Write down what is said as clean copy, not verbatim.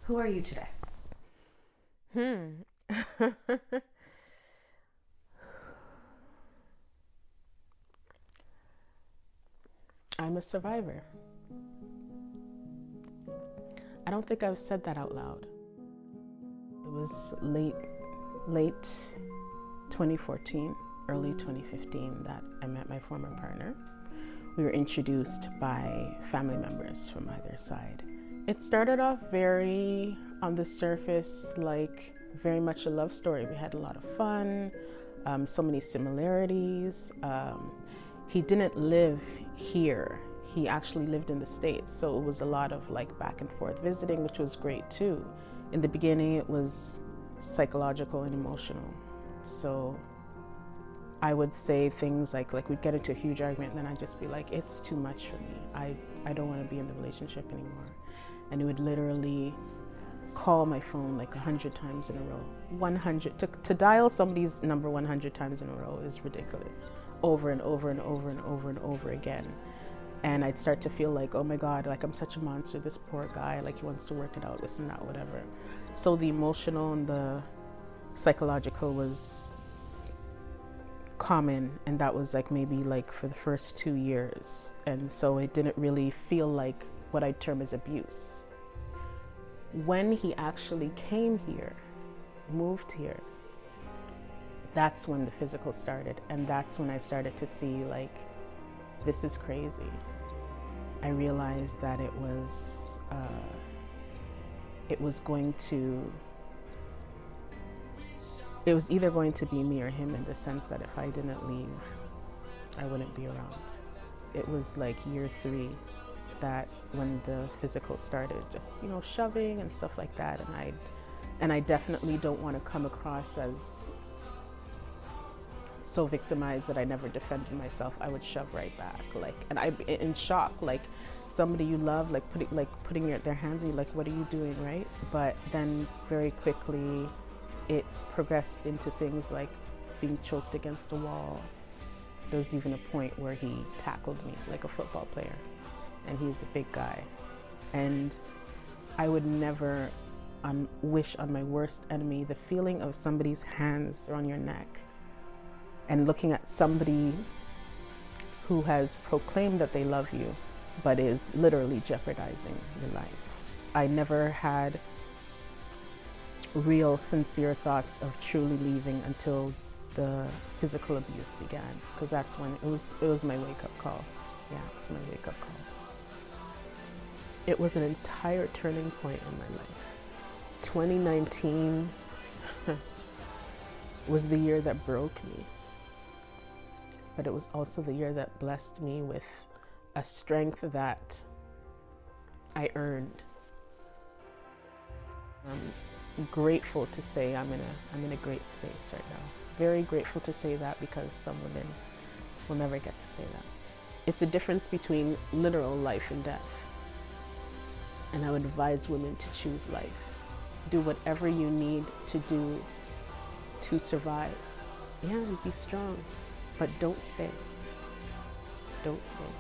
Who are you today? I'm a survivor. I don't think I've said that out loud. It was late 2014, early 2015 that I met my former partner. We were introduced by family members from either side. It started off very on the surface, like very much a love story. We had a lot of fun, so many similarities. He didn't live here. He actually lived in the States, so it was a lot of like back and forth visiting, which was great too. In the beginning, it was psychological and emotional. So I would say things like we'd get into a huge argument, and then I'd just be like, it's too much for me. I don't want to be in the relationship anymore. And he would literally call my phone like 100 times in a row. 100, to dial somebody's number 100 times in a row is ridiculous. Over and over and over and over and over again. And I'd start to feel like, oh my God, like I'm such a monster, this poor guy, like he wants to work it out, this and that, whatever. So the emotional and the psychological was common, and that was like maybe like for the first 2 years. And so it didn't really feel like what I'd term as abuse. When he actually came here, moved here, that's when the physical started. And that's when I started to see like, this is crazy. I realized that it was either going to be me or him, in the sense that if I didn't leave, I wouldn't be around. It was like year 3 that when the physical started, just, you know, shoving and stuff like that. And I definitely don't want to come across as so victimized that I never defended myself. I would shove right back, like, and I'm in shock, like somebody you love, like putting their hands on you, like, what are you doing, right? But then very quickly it progressed into things like being choked against a wall. There was even a point where he tackled me like a football player, and he's a big guy. And I would never wish on my worst enemy the feeling of somebody's hands on your neck and looking at somebody who has proclaimed that they love you, but is literally jeopardizing your life. I never had real sincere thoughts of truly leaving until the physical abuse began, because that's when it was my wake-up call. Yeah, it's my wake-up call. It was an entire turning point in my life. 2019 was the year that broke me, but it was also the year that blessed me with a strength that I earned. I'm grateful to say I'm in a great space right now. Very grateful to say that, because some women will never get to say that. It's a difference between literal life and death. And I would advise women to choose life. Do whatever you need to do to survive. Yeah, be strong, but don't stay. Don't stay.